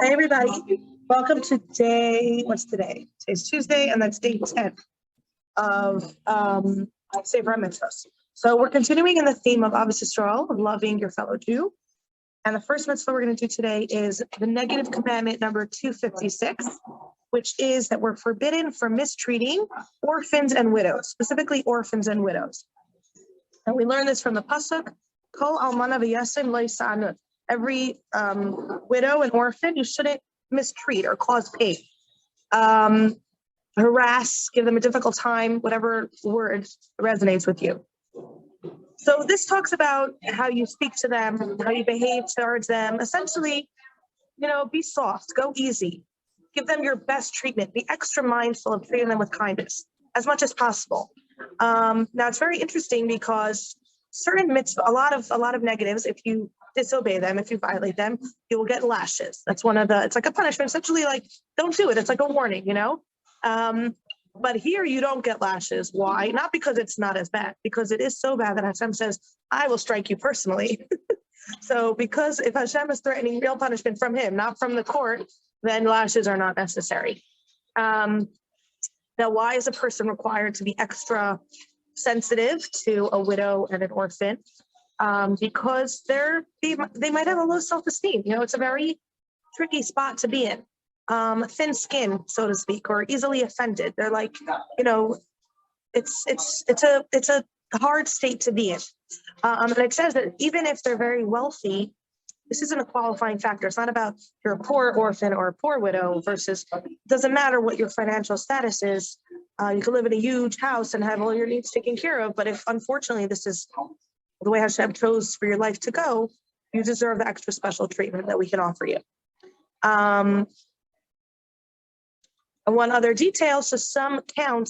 Hey everybody, welcome to what's today? Today's Tuesday, and that's day 10 of Sefer Hamitzvot. So we're continuing in the theme of Ahavas Yisrael, of loving your fellow Jew. And the first mitzvah we're going to do today is the negative commandment number 256, which is that we're forbidden from mistreating orphans and widows, specifically orphans and widows. And we learn this from the pasuk, Kol almana v'yasim lo yisa'anut. Every widow and orphan you shouldn't mistreat or cause pain, harass, give them a difficult time, whatever word resonates with you. So this talks about how you speak to them, how you behave towards them. Essentially, be soft, go easy, give them your best treatment, be extra mindful of treating them with kindness as much as possible. Now it's very interesting because certain mitzvah, a lot of negatives, if you disobey them, if you violate them, you will get lashes. That's it's like a punishment, essentially, like don't do it. It's like a warning, But here you don't get lashes. Why? Not because it's not as bad, because it is so bad that Hashem says, I will strike you personally. So because if Hashem is threatening real punishment from him, not from the court, then lashes are not necessary. Now, why is a person required to be extra sensitive to a widow and an orphan? Because they might have a low self-esteem. It's a very tricky spot to be in. Thin skin, so to speak, or easily offended. They're like, it's a hard state to be in. And it says that even if they're very wealthy, this isn't a qualifying factor. It's not about you're a poor orphan or a poor widow versus, it doesn't matter what your financial status is. You can live in a huge house and have all your needs taken care of. But if unfortunately this is the way Hashem chose for your life to go, you deserve the extra special treatment that we can offer you. And one other detail, so some count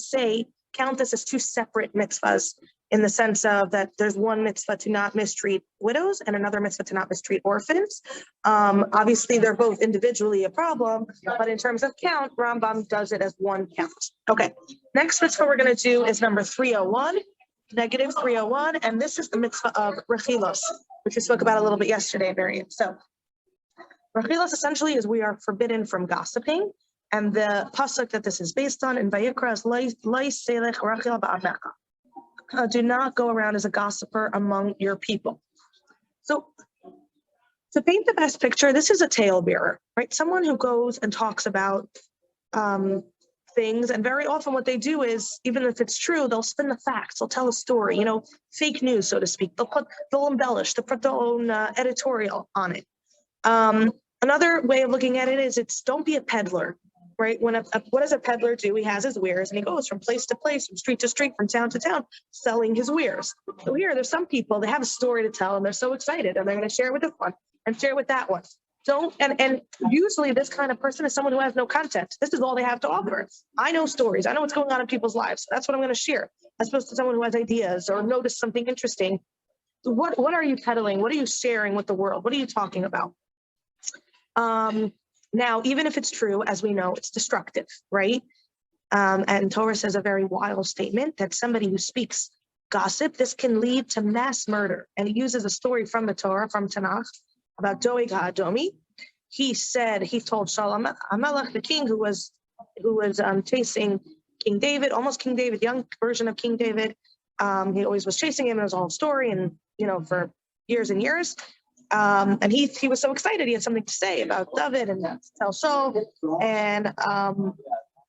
this as two separate mitzvahs in the sense of that there's one mitzvah to not mistreat widows and another mitzvah to not mistreat orphans. Obviously, they're both individually a problem, but in terms of count, Rambam does it as one count. Okay, next mitzvah we're going to do is number 301, negative 301, and this is the mitzvah of rechilos, which we spoke about a little bit yesterday, Miriam. So rechilos essentially is we are forbidden from gossiping. And the pasuk that this is based on in Vayikra is Lo selech rachil ba'amecha. Do not go around as a gossiper among your people. So to paint the best picture, this is a talebearer, right? Someone who goes and talks about things, and very often what they do is, even if it's true, they'll spin the facts, they'll tell a story, fake news, so to speak. They'll embellish, they'll put their own editorial on it. Another way of looking at it is don't be a peddler. Right? What does a peddler do? He has his wares and he goes from place to place, from street to street, from town to town, selling his wares. So here, there's some people, they have a story to tell and they're so excited and they're going to share it with this one and share it with that one. And usually this kind of person is someone who has no content. This is all they have to offer. I know stories. I know what's going on in people's lives. That's what I'm going to share, as opposed to someone who has ideas or noticed something interesting. What are you peddling? What are you sharing with the world? What are you talking about? Now, even if it's true, as we know, it's destructive, right? And Torah says a very wild statement that somebody who speaks gossip, this can lead to mass murder. And he uses a story from the Torah, from Tanakh, about Doeg HaAdomi. He told Shalom Amelech, the king who was chasing King David, almost King David, young version of King David. He always was chasing him in his whole story, and for years and years. And he was so excited. He had something to say about David and tell Shaul. And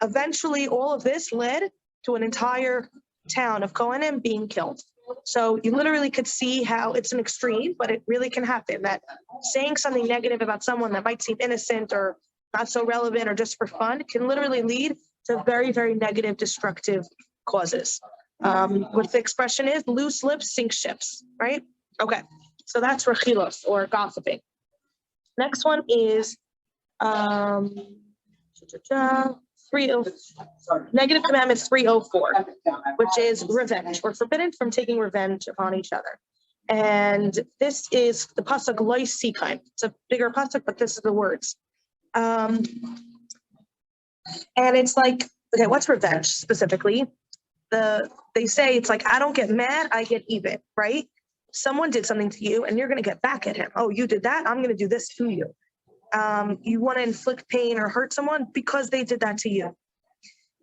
eventually all of this led to an entire town of Kohanim being killed. So you literally could see how it's an extreme, but it really can happen, that saying something negative about someone that might seem innocent or not so relevant or just for fun can literally lead to very, very negative, destructive causes. What the expression is, loose lips sink ships, right? Okay. So that's rechilos, or gossiping. Next one is negative commandment 304, which is revenge. We're forbidden from taking revenge upon each other. And this is the pasuk lo sikaim. It's a bigger pasuk, but this is the words. And it's like, okay, what's revenge specifically? They say it's like, I don't get mad, I get even, right? Someone did something to you and you're going to get back at him. Oh, you did that? I'm going to do this to you. You want to inflict pain or hurt someone because they did that to you.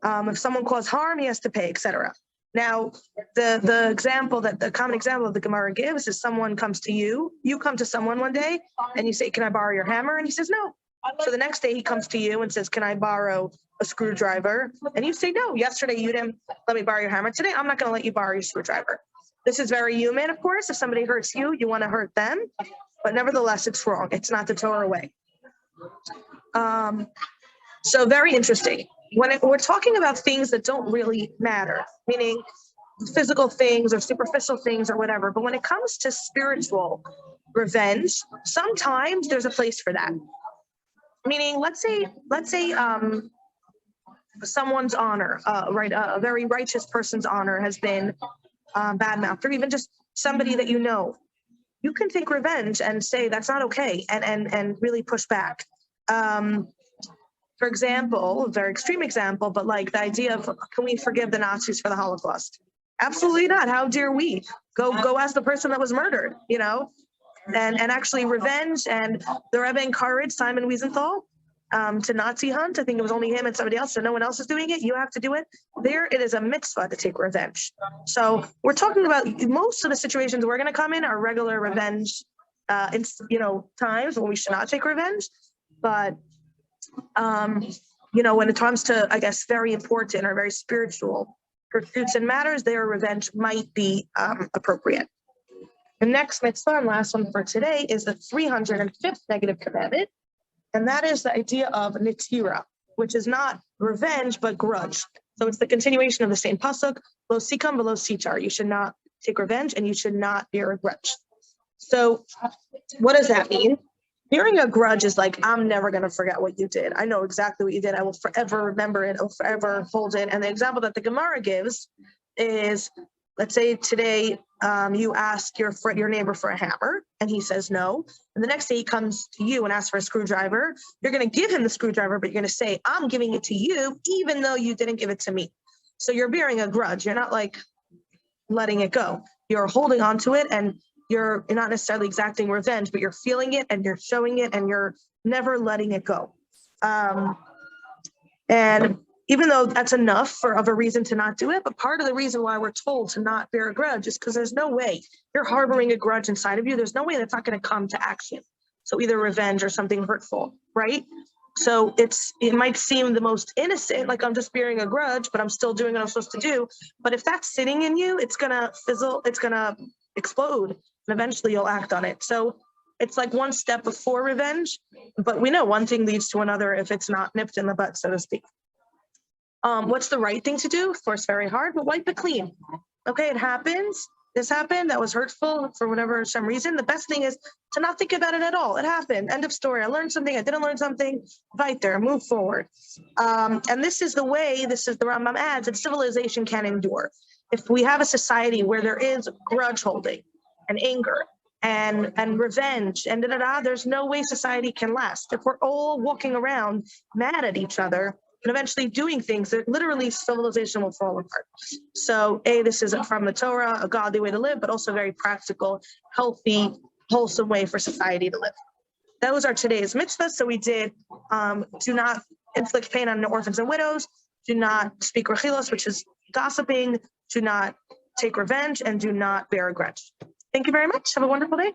If someone caused harm, he has to pay, etc. Now, the common example of the Gemara gives is someone comes to you, you come to someone one day and you say, can I borrow your hammer? And he says, no. So the next day he comes to you and says, can I borrow a screwdriver? And you say, no, yesterday you didn't let me borrow your hammer. Today, I'm not going to let you borrow your screwdriver. This is very human, of course. If somebody hurts you, you want to hurt them. But nevertheless, it's wrong. It's not the Torah way. So very interesting. We're talking about things that don't really matter, meaning physical things or superficial things or whatever. But when it comes to spiritual revenge, sometimes there's a place for that. Meaning, let's say someone's honor, a very righteous person's honor has been badmouthed, or even just somebody that you know. You can take revenge and say that's not okay, and really push back. For example, a very extreme example, but like the idea of, can we forgive the Nazis for the Holocaust? Absolutely not. How dare we? Go ask the person that was murdered, and actually revenge. And the Rebbe encouraged Simon Wiesenthal to Nazi hunt. I think it was only him and somebody else, so no one else is doing it. You have to do it. There, it is a mitzvah to take revenge. So we're talking about most of the situations we're going to come in are regular revenge, times when we should not take revenge. But when it comes to, I guess, very important or very spiritual pursuits and matters, their revenge might be appropriate. The next mitzvah and last one for today is the 305th negative commandment, and that is the idea of nitira, which is not revenge but grudge. So it's the continuation of the same pasuk, lo sikam v'lo sitar. You should not take revenge and you should not bear a grudge. So what does that mean? Bearing a grudge is like, I'm never going to forget what you did. I know exactly what you did. I will forever remember it. I will forever hold it. And the example that the Gemara gives is, let's say today you ask your neighbor for a hammer and he says no. And the next day he comes to you and asks for a screwdriver. You're going to give him the screwdriver, but you're going to say, I'm giving it to you, even though you didn't give it to me. So you're bearing a grudge. You're not like letting it go. You're holding on to it, and you're not necessarily exacting revenge, but you're feeling it and you're showing it and you're never letting it go. And even though that's enough of a reason to not do it, but part of the reason why we're told to not bear a grudge is because there's no way you're harboring a grudge inside of you. There's no way that's not going to come to action. So either revenge or something hurtful, right? So it might seem the most innocent, like I'm just bearing a grudge, but I'm still doing what I'm supposed to do. But if that's sitting in you, it's going to fizzle, it's going to explode. And eventually you'll act on it. So it's like one step before revenge, but we know one thing leads to another if it's not nipped in the butt, so to speak. What's the right thing to do? Of course, very hard, but wipe it clean. Okay, it happens. This happened. That was hurtful for whatever some reason. The best thing is to not think about it at all. It happened. End of story. I learned something. I didn't learn something. Right there. Move forward. And this is the Rambam adds, that civilization can endure. If we have a society where there is grudge holding and anger and revenge and there's no way society can last. If we're all walking around mad at each other and eventually doing things, that literally civilization will fall apart. So this is from the Torah, a godly way to live, but also very practical, healthy, wholesome way for society to live. Those are today's mitzvahs. So we did do not inflict pain on orphans and widows, do not speak rechilos, which is gossiping, do not take revenge, and do not bear a grudge. Thank you very much. Have a wonderful day.